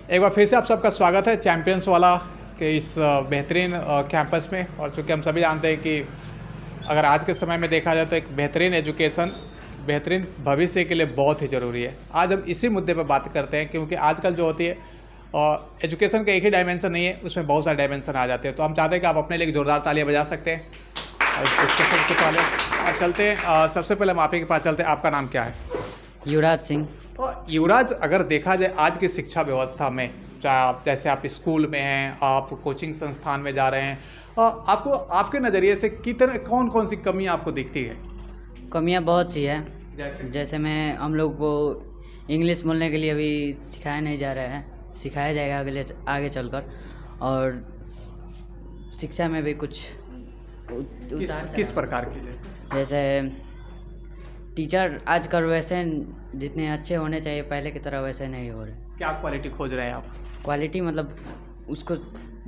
एक बार फिर से आप सबका स्वागत है चैंपियंस वाला के इस बेहतरीन कैंपस में। और चूँकि हम सभी जानते हैं कि अगर आज के समय में देखा जाए तो एक बेहतरीन एजुकेशन बेहतरीन भविष्य के लिए बहुत ही ज़रूरी है। आज हम इसी मुद्दे पर बात करते हैं, क्योंकि आजकल जो होती है एजुकेशन का एक ही डायमेंशन नहीं है, उसमें बहुत सारे डायमेंशन आ जाते हैं। तो हम चाहते हैं कि आप अपने लिए एक जोरदार तालियां बजा सकते हैं। और डिस्कशन के पहले चलते हैं, सबसे पहले हम आप ही के पास चलते हैं। आपका नाम क्या है? युवराज सिंह। तो युवराज, अगर देखा जाए आज की शिक्षा व्यवस्था में, चाहे आप जैसे आप स्कूल में हैं, आप कोचिंग संस्थान में जा रहे हैं, आपको आपके नज़रिए से कितने कौन कौन सी कमी आपको दिखती है? कमियां बहुत सी है। जैसे मैं हम लोग को इंग्लिश बोलने के लिए अभी सिखाया नहीं जा रहा है, सिखाया जाएगा आगे चलकर। और शिक्षा में भी कुछ किस प्रकार की? जैसे टीचर आजकल वैसे जितने अच्छे होने चाहिए पहले की तरह वैसे नहीं हो रहे। क्या क्वालिटी खोज रहे हैं आप? क्वालिटी मतलब उसको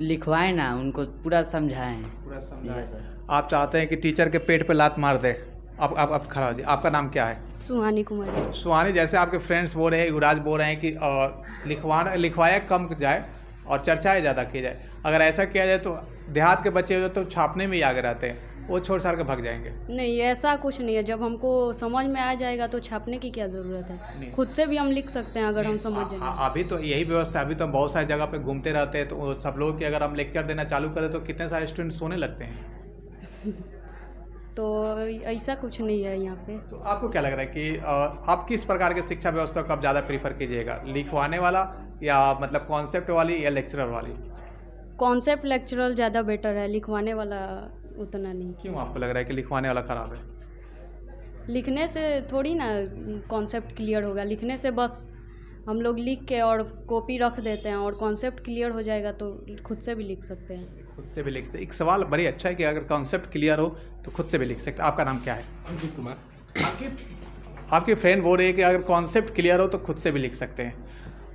लिखवाएं ना, उनको पूरा समझाएं। पूरा समझाएं। आप चाहते हैं कि टीचर के पेट पे लात मार दे? आप खड़ा हो जाइए। आपका नाम क्या है? सुहानी कुमारी। सुहानी, जैसे आपके फ्रेंड्स बोल रहे हैं, युवराज बोल रहे हैं कि लिखवाया कम जाए और चर्चाएं ज़्यादा की जाए। अगर ऐसा किया जाए तो देहात के बच्चे जो तो छापने में ही आगे रहते हैं, वो छोड़ छाड़ के भाग जाएंगे। नहीं, ऐसा कुछ नहीं है। जब हमको समझ में आ जाएगा तो छापने की क्या ज़रूरत है? खुद से भी हम लिख सकते हैं अगर हम समझ जाएंगे। अभी तो यही व्यवस्था, अभी तो हम बहुत सारी जगह पे घूमते रहते हैं, तो सब लोग की अगर हम लेक्चर देना चालू करें तो कितने सारे स्टूडेंट सोने लगते हैं। तो ऐसा कुछ नहीं है यहाँ पे। तो आपको क्या लग रहा है कि आप किस प्रकार के शिक्षा व्यवस्था को आप ज़्यादा प्रीफर कीजिएगा, लिखवाने वाला या मतलब कॉन्सेप्ट वाली या लेक्चरर वाली? कॉन्सेप्ट लेक्चरल ज़्यादा बेटर है, लिखवाने वाला उतना नहीं। क्यों आपको लग रहा है कि लिखवाने वाला ख़राब है? लिखने से थोड़ी ना कॉन्सेप्ट क्लियर होगा। लिखने से बस हम लोग लिख के और कॉपी रख देते हैं, और कॉन्सेप्ट क्लियर हो जाएगा तो खुद से भी लिख सकते हैं। खुद से भी लिखते। एक सवाल बड़ी अच्छा है कि अगर कॉन्सेप्ट क्लियर हो तो खुद से भी लिख सकते हैं। आपका नाम क्या है? अंकित कुमार। आपकी फ्रेंड बोल रही है कि अगर कॉन्सेप्ट क्लियर हो तो खुद से भी लिख सकते हैं।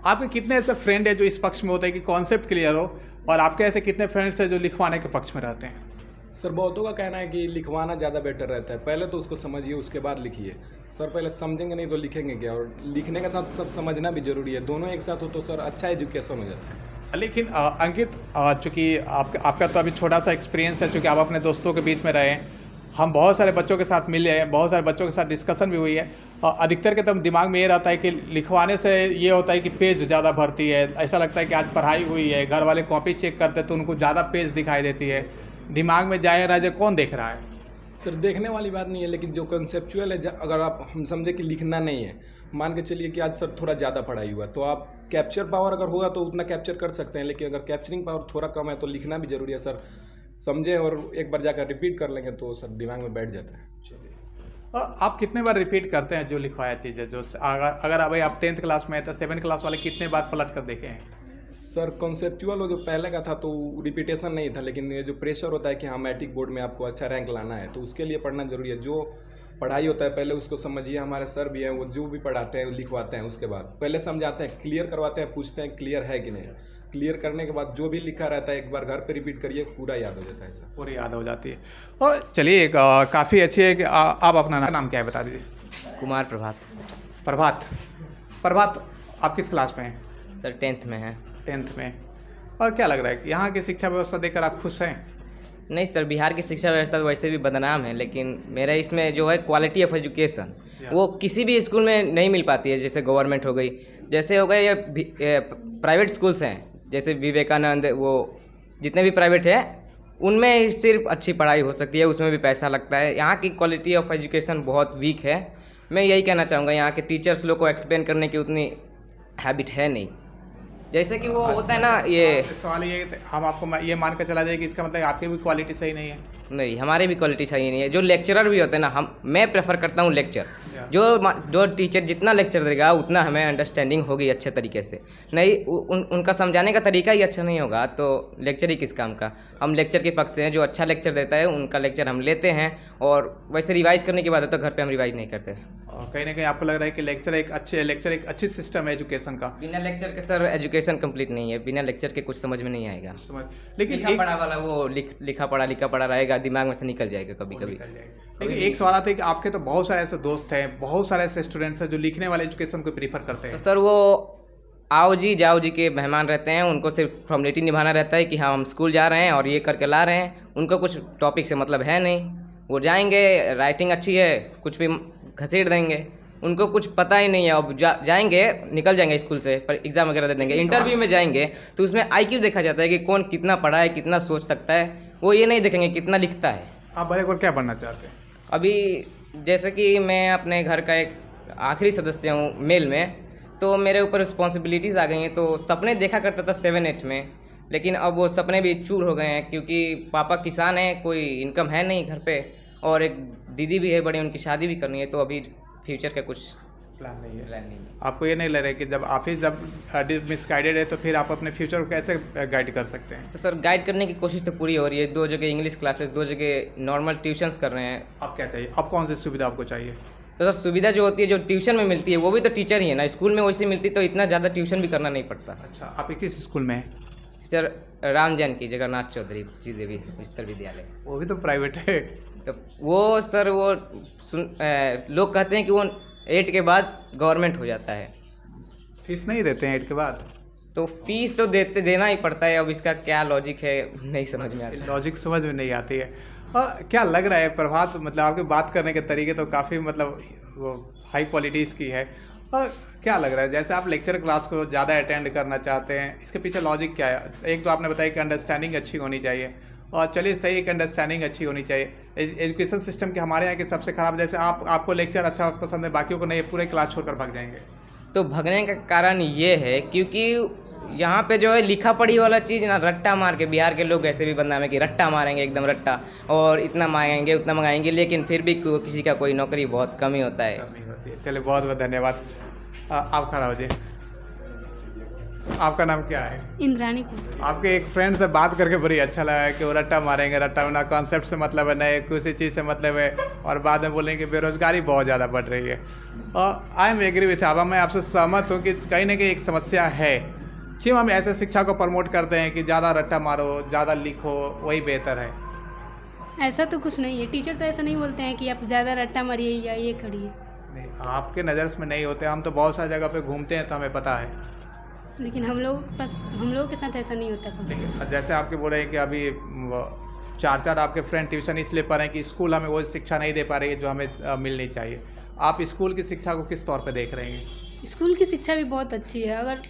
आपके कितने ऐसे फ्रेंड है जो इस पक्ष में होते हैं कि कॉन्सेप्ट क्लियर हो, और आपके ऐसे कितने फ्रेंड्स हैं जो लिखवाने के पक्ष में रहते हैं? सर, बहुतों का कहना है कि लिखवाना ज़्यादा बेटर रहता है। पहले तो उसको समझिए, उसके बाद लिखिए। सर, पहले समझेंगे नहीं तो लिखेंगे क्या? और लिखने के साथ साथ समझना भी जरूरी है। दोनों एक साथ हो तो सर अच्छा एजुकेशन हो जाता है। लेकिन अंकित, चूँकि आपका तो अभी छोटा सा एक्सपीरियंस है, चूँकि आप अपने दोस्तों के बीच में रहे हैं, हम बहुत सारे बच्चों के साथ मिले हैं, बहुत सारे बच्चों के साथ डिस्कशन भी हुई है। अधिकतर के तो दिमाग में ये रहता है कि लिखवाने से ये होता है कि पेज ज़्यादा भरती है। ऐसा लगता है कि आज पढ़ाई हुई है, घर वाले कॉपी चेक करते तो उनको ज़्यादा पेज दिखाई देती है। दिमाग में जाए राजे कौन देख रहा है? सर, देखने वाली बात नहीं है, लेकिन जो कंसेप्चुअल है, अगर आप हम समझे कि लिखना नहीं है, मान के चलिए कि आज सर थोड़ा ज़्यादा पढ़ाई हुआ तो आप कैप्चर पावर अगर होगा तो उतना कैप्चर कर सकते हैं। लेकिन अगर कैप्चरिंग पावर थोड़ा कम है तो लिखना भी ज़रूरी है सर। समझें और एक बार जाकर रिपीट कर लेंगे तो सर दिमाग में बैठ जाता है। आप कितने बार रिपीट करते हैं जो लिखवाया चीज़ है? जो अगर अभी आप 10th क्लास में है तो 7th क्लास वाले कितने बार पलट कर देखे हैं? सर, कॉन्सेप्चुअल जो पहले का था तो रिपीटेशन नहीं था, लेकिन ये जो प्रेशर होता है कि हाँ मैट्रिक बोर्ड में आपको अच्छा रैंक लाना है तो उसके लिए पढ़ना जरूरी है। जो पढ़ाई होता है पहले उसको समझिए। हमारे सर भी हैं, वो जो भी पढ़ाते हैं वो लिखवाते हैं, उसके बाद पहले समझाते हैं, क्लियर करवाते हैं, पूछते हैं क्लियर है कि नहीं। क्लियर करने के बाद जो भी लिखा रहता है एक बार घर पे रिपीट करिए, पूरा याद हो जाता है सर। पूरी याद हो जाती है। और चलिए, काफ़ी अच्छी है कि आप अपना नाम क्या है बता दीजिए। कुमार प्रभात। प्रभात, आप किस क्लास में हैं? सर 10th में है। 10th में। और क्या लग रहा है कि यहाँ की शिक्षा व्यवस्था देखकर आप खुश हैं? नहीं सर, बिहार की शिक्षा व्यवस्था तो वैसे भी बदनाम है, लेकिन मेरा इसमें जो है क्वालिटी ऑफ एजुकेशन वो किसी भी स्कूल में नहीं मिल पाती है। जैसे गवर्नमेंट हो गई, जैसे हो गए ये प्राइवेट स्कूल्स हैं, जैसे विवेकानंद, वो जितने भी प्राइवेट हैं उनमें सिर्फ अच्छी पढ़ाई हो सकती है, उसमें भी पैसा लगता है। यहाँ की क्वालिटी ऑफ एजुकेशन बहुत वीक है। मैं यही कहना चाहूँगा, यहाँ के टीचर्स लोग को एक्सप्लेन करने की उतनी हैबिट है नहीं। जैसे कि वो होता है ना, ये सवाल ये हम आपको ये मान कर चला जाए कि इसका मतलब आपकी भी क्वालिटी सही नहीं है? नहीं, हमारे भी क्वालिटी सही नहीं है। जो लेक्चरर भी होते हैं ना, मैं प्रेफर करता हूँ लेक्चर। जो टीचर जितना लेक्चर देगा उतना हमें अंडरस्टैंडिंग होगी अच्छे तरीके से। नहीं, उनका समझाने का तरीका ही अच्छा नहीं होगा तो लेक्चर ही किस काम का। हम लेक्चर के पक्ष से हैं, जो अच्छा लेक्चर देता है उनका लेक्चर हम लेते हैं, और वैसे रिवाइज करने की बात है तो घर पे हम रिवाइज नहीं करते। कहीं ना कहीं आपको लग रहा है कि लेक्चर एक अच्छी सिस्टम है एजुकेशन का? बिना लेक्चर के सर एजुकेशन कंप्लीट नहीं है। बिना लेक्चर के कुछ समझ में नहीं आएगा। लेकिन लिखा पढ़ा वाला वो लिखा पढ़ा रहेगा, दिमाग में से निकल जाएगा कभी कभी। लेकिन एक सवाल आता है कि आपके तो बहुत सारे ऐसे दोस्त हैं, बहुत सारे ऐसे स्टूडेंट्स हैं जो लिखने वाले एजुकेशन को प्रीफर करते हैं। तो सर वो आओ जी जाओ जी के मेहमान रहते हैं, उनको सिर्फ फॉर्मेलिटी निभाना रहता है कि हाँ हम स्कूल जा रहे हैं और ये करके ला रहे हैं। उनको कुछ टॉपिक से मतलब है नहीं, वो जाएंगे, राइटिंग अच्छी है कुछ भी घसीट देंगे, उनको कुछ पता ही नहीं है। अब जाएंगे, निकल जाएंगे स्कूल से, पर एग्ज़ाम वगैरह दे देंगे। इंटरव्यू में जाएंगे तो उसमें IQ देखा जाता है कि कौन कितना पढ़ा है, कितना सोच सकता है, वो ये नहीं देखेंगे कितना लिखता है। आप बड़े होकर क्या बनना चाहते हैं? अभी जैसे कि मैं अपने घर का एक आखिरी सदस्य हूँ मेल में, तो मेरे ऊपर रिस्पॉन्सिबिलिटीज़ आ गई हैं। तो सपने देखा करता था 7-8 में, लेकिन अब वो सपने भी चूर हो गए हैं क्योंकि पापा किसान हैं, कोई इनकम है नहीं घर पे, और एक दीदी भी है बड़ी, उनकी शादी भी करनी है। तो अभी फ्यूचर का कुछ प्लान नहीं है। प्लान नहीं है। आपको ये नहीं लग रहा है कि जब आप ही जब मिसगाइडेड है तो फिर आप अपने फ्यूचर को कैसे गाइड कर सकते हैं? तो सर गाइड करने की कोशिश तो पूरी हो रही है। 2 जगह इंग्लिश क्लासेस, 2 जगह नॉर्मल ट्यूशन्स कर रहे हैं। आप क्या चाहिए? अब कौन सी सुविधा आपको चाहिए? तो सर सुविधा जो होती है, जो ट्यूशन में मिलती है, वो भी तो टीचर ही है ना। स्कूल में वैसे मिलती तो इतना ज़्यादा ट्यूशन भी करना नहीं पड़ता। अच्छा, आप किस स्कूल में हैं? सर राम जानकी जगन्नाथ चौधरी जी देवी उच्चतर विद्यालय। वो भी तो प्राइवेट है। तो वो सर वो लोग कहते हैं कि वो 8 के बाद गवर्नमेंट हो जाता है। फीस नहीं देते हैं 8 के बाद? तो फीस तो देना ही पड़ता है। अब इसका क्या लॉजिक है नहीं समझ में आता। लॉजिक समझ में नहीं आती है। क्या लग रहा है प्रभात, मतलब आपके बात करने के तरीके तो काफ़ी मतलब वो हाई क्वालिटीज़ की है। क्या लग रहा है, जैसे आप लेक्चर क्लास को ज़्यादा अटेंड करना चाहते हैं, इसके पीछे लॉजिक क्या है? एक तो आपने बताया कि अंडरस्टैंडिंग अच्छी होनी चाहिए, और चलिए सही, एक अंडरस्टैंडिंग अच्छी होनी चाहिए। एजुकेशन सिस्टम के हमारे यहाँ की सबसे ख़राब, जैसे आपको लेक्चर अच्छा पसंद है, बाकियों को नहीं, पूरे क्लास छोड़कर भाग जाएंगे। तो भगने का कारण ये है क्योंकि यहाँ पे जो है लिखा पढ़ी वाला चीज़ ना, रट्टा मार के बिहार के लोग ऐसे भी बदनाम है कि रट्टा मारेंगे, एकदम रट्टा, और इतना मांगेंगे उतना मंगाएंगे, लेकिन फिर भी किसी का कोई नौकरी बहुत कम ही होता है। चलिए बहुत बहुत धन्यवाद। आप खड़ा हो जाइए। आपका नाम क्या है? इंद्राणी को। आपके एक फ्रेंड से बात करके बड़ी अच्छा लगा है कि वो रट्टा मारेंगे, रट्टा ना कॉन्सेप्ट से मतलब है, नए किसी चीज़ से मतलब है, और बाद में बोलेंगे कि बेरोजगारी बहुत ज़्यादा बढ़ रही है। और आई एम एग्री विथ आबा, मैं आपसे सहमत हूँ कि कहीं ना कहीं एक समस्या है। क्यों हम ऐसे शिक्षा को प्रमोट करते हैं कि ज़्यादा रट्टा मारो, ज़्यादा लिखो, वही बेहतर है? ऐसा तो कुछ नहीं है, टीचर तो ऐसा नहीं बोलते हैं कि आप ज़्यादा रट्टा मारिए या ये करिए। नहीं, आपके नज़र में नहीं होते, हम तो बहुत सारी जगह पे घूमते हैं तो हमें पता है। लेकिन हम लोगों के साथ ऐसा नहीं होता कभी। लेकिन जैसे आपके बोल रहे हैं कि अभी 4 आपके फ्रेंड ट्यूशन इसलिए पढ़ रहे हैं कि स्कूल हमें वो शिक्षा नहीं दे पा रही है जो हमें मिलनी चाहिए। आप स्कूल की शिक्षा को किस तौर पे देख रहे हैं? स्कूल की शिक्षा भी बहुत अच्छी है, अगर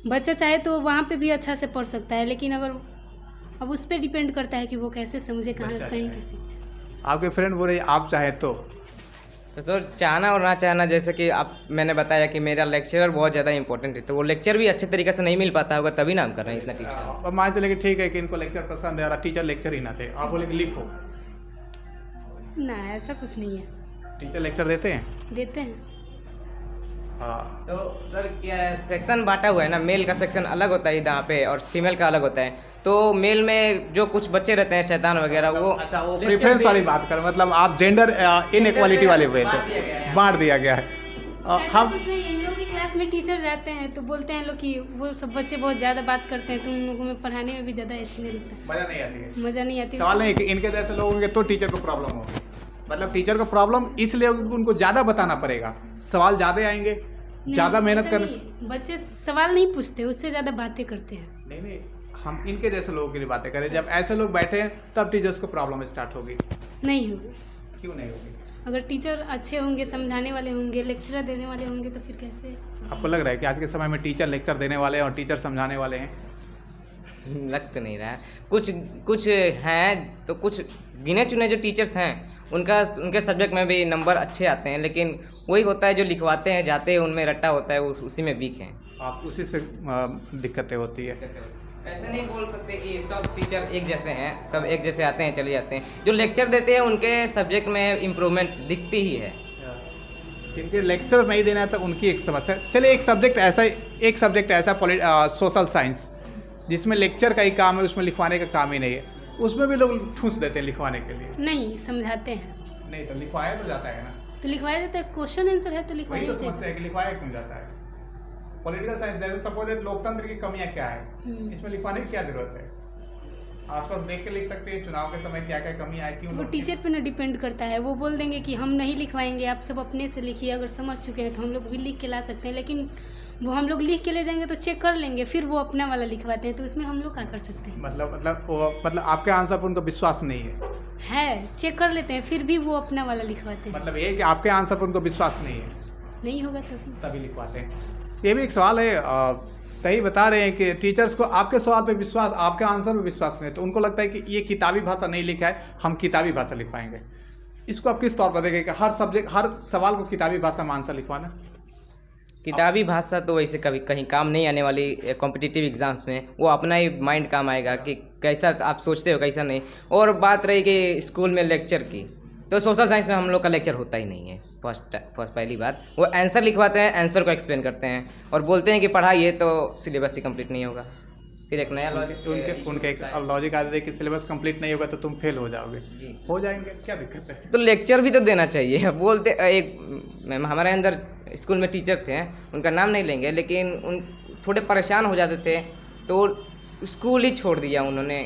बच्चा चाहे तो वहाँ पे भी अच्छा से पढ़ सकता है, लेकिन अगर अब उस पर डिपेंड करता है कि वो कैसे समझे कहाँ कहीं की शिक्षा। आपके फ्रेंड बोल रहे हैं आप चाहे तो सर चाहना और ना चाहना, जैसे कि आप मैंने बताया कि मेरा लेक्चरर बहुत ज़्यादा इंपॉर्टेंट है, तो वो लेक्चर भी अच्छे तरीके से नहीं मिल पाता होगा, तभी ना हम कर रहे हैं इतना टीचर। अब मान चले कि ठीक है कि इनको लेक्चर पसंद है और टीचर लेक्चर ही ना थे, आप बोले कि लिखो। ना, ऐसा कुछ नहीं है। टीचर लेक्चर देते हैं? देते हैं। हाँ, तो सर क्या है, सेक्शन बांटा हुआ है ना, मेल का सेक्शन अलग होता है यहाँ पे और फीमेल का अलग होता है। तो मेल में जो कुछ बच्चे रहते हैं शैतान वगैरह, वो अच्छा, वो प्रेफरेंस वाली बात कर, मतलब आप जेंडर इनइक्वालिटी वाले पे थे, बांट दिया गया है। ऐसा हम कुछ नहीं है, इन लोग की क्लास में टीचर जाते हैं तो बोलते हैं लोग कि वो सब बच्चे बहुत ज़्यादा बात करते हैं, तो उन लोगों में पढ़ाने में भी ज़्यादा अच्छी नहीं लगता, मज़ा नहीं आती है। मज़ा नहीं आती। सवाल नहीं कि इनके जैसे लोग होंगे तो टीचर को प्रॉब्लम होगी, मतलब टीचर को प्रॉब्लम इसलिए होगी कि उनको ज़्यादा बताना पड़ेगा, सवाल ज़्यादा आएंगे, ज़्यादा मेहनत कर। बच्चे सवाल नहीं पूछते, उससे ज़्यादा बातें करते हैं। नहीं, हम इनके जैसे लोगों के लिए बातें करें, जब ऐसे लोग बैठे हैं तब टीचर्स को प्रॉब्लम स्टार्ट होगी। नहीं होगी। क्यों नहीं होगी? अगर टीचर अच्छे होंगे, समझाने वाले होंगे, लेक्चर देने वाले होंगे, तो फिर कैसे? आपको लग रहा है कि आज के समय में टीचर लेक्चर देने वाले हैं और टीचर समझाने वाले हैं? लग तो नहीं रहा है। कुछ हैं, तो कुछ गिने चुने जो टीचर्स हैं उनके सब्जेक्ट में भी नंबर अच्छे आते हैं, लेकिन वही होता है जो लिखवाते हैं जाते हैं उनमें रट्टा होता है, उसी में वीक हैं। आप उसी से दिक्कतें होती है। ऐसे नहीं बोल सकते कि सब टीचर एक जैसे हैं, सब एक जैसे आते हैं चले जाते हैं। जो लेक्चर देते हैं उनके सब्जेक्ट में इम्प्रूवमेंट दिखती ही है। जिनके लेक्चर नहीं देना है तो उनकी एक समस्या। चलिए एक सब्जेक्ट ऐसा सोशल साइंस जिसमें लेक्चर का ही काम है, उसमें लिखवाने का काम ही नहीं है, उसमें भी लोग ठूस देते हैं लिखवाने के लिए। नहीं, समझाते हैं। नहीं तो लिखवाया तो जाता है ना, तो लिखवाया जाता है, क्वेश्चन आंसर है तो वही लिखवाया तो जाता समस्या है कि लिखवाया क्यों जाता है। पॉलिटिकल साइंस जैसे सपोज लोकतंत्र की कमियां क्या है, इसमें लिखवाने की क्या जरूरत है? आसपास देख के लिख सकते हैं चुनाव के समय क्या क्या कमियां आई, क्यों? वो टीचर पे ना डिपेंड करता है। वो बोल देंगे कि हम नहीं लिखवाएंगे, आप सब अपने से लिखिए, अगर समझ चुके हैं तो हम लोग भी लिख के ला सकते हैं, लेकिन वो हम लोग लिख के ले जाएंगे तो चेक कर लेंगे, फिर वो अपना वाला लिखवाते हैं, तो इसमें हम लोग क्या कर सकते हैं। मतलब आपके आंसर पर उनको विश्वास नहीं है। चेक कर लेते हैं, फिर भी वो अपना वाला लिखवाते हैं। मतलब ये है कि आपके आंसर पर उनको विश्वास नहीं है, नहीं होगा तभी लिखवाते हैं। ये भी एक सवाल है। सही बता रहे हैं कि टीचर्स को आपके सवाल पे विश्वास, आपके आंसर पे विश्वास नहीं, तो उनको लगता है कि ये किताबी भाषा नहीं लिखा है, हम किताबी भाषा लिखवाएंगे। इसको आप किस तौर पर देखें कि हर सब्जेक्ट, हर सवाल को किताबी भाषा में आंसर लिखवाना? किताबी भाषा तो वैसे कभी कहीं काम नहीं आने वाली कॉम्पिटिटिव एग्जाम्स में। वो अपना ही माइंड काम आएगा कि कैसा आप सोचते हो कैसा नहीं। और बात रही कि स्कूल में लेक्चर की, तो सोशल साइंस में हम लोग का लेक्चर होता ही नहीं है। फर्स्ट पहली बात, वो आंसर लिखवाते हैं, आंसर को एक्सप्लेन करते हैं और बोलते हैं कि पढ़ाइए, तो सिलेबस ही कंप्लीट नहीं होगा। फिर एक नया लॉजिक उनके एक लॉजिक आता है कि सिलेबस कंप्लीट नहीं होगा तो तुम फेल हो जाओगे। जी। हो जाएंगे, क्या दिक्कत है? तो लेक्चर भी तो देना चाहिए। बोलते एक मैम हमारे अंदर स्कूल में टीचर थे, उनका नाम नहीं लेंगे, लेकिन उन थोड़े परेशान हो जाते थे तो स्कूल ही छोड़ दिया उन्होंने।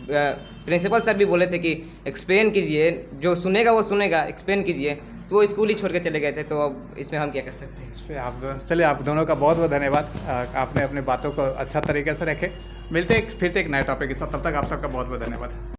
प्रिंसिपल सर भी बोले थे कि एक्सप्लेन कीजिए, जो सुनेगा वो सुनेगा, एक्सप्लेन कीजिए, तो वो स्कूल ही छोड़ के चले गए थे। तो अब इसमें हम क्या कर सकते हैं? इस पर चलिए, आप दोनों का बहुत बहुत धन्यवाद। आपने अपने बातों को अच्छा तरीके से रखे। मिलते हैं फिर से एक नए टॉपिक के साथ, तब तक आप सबका बहुत बहुत धन्यवाद।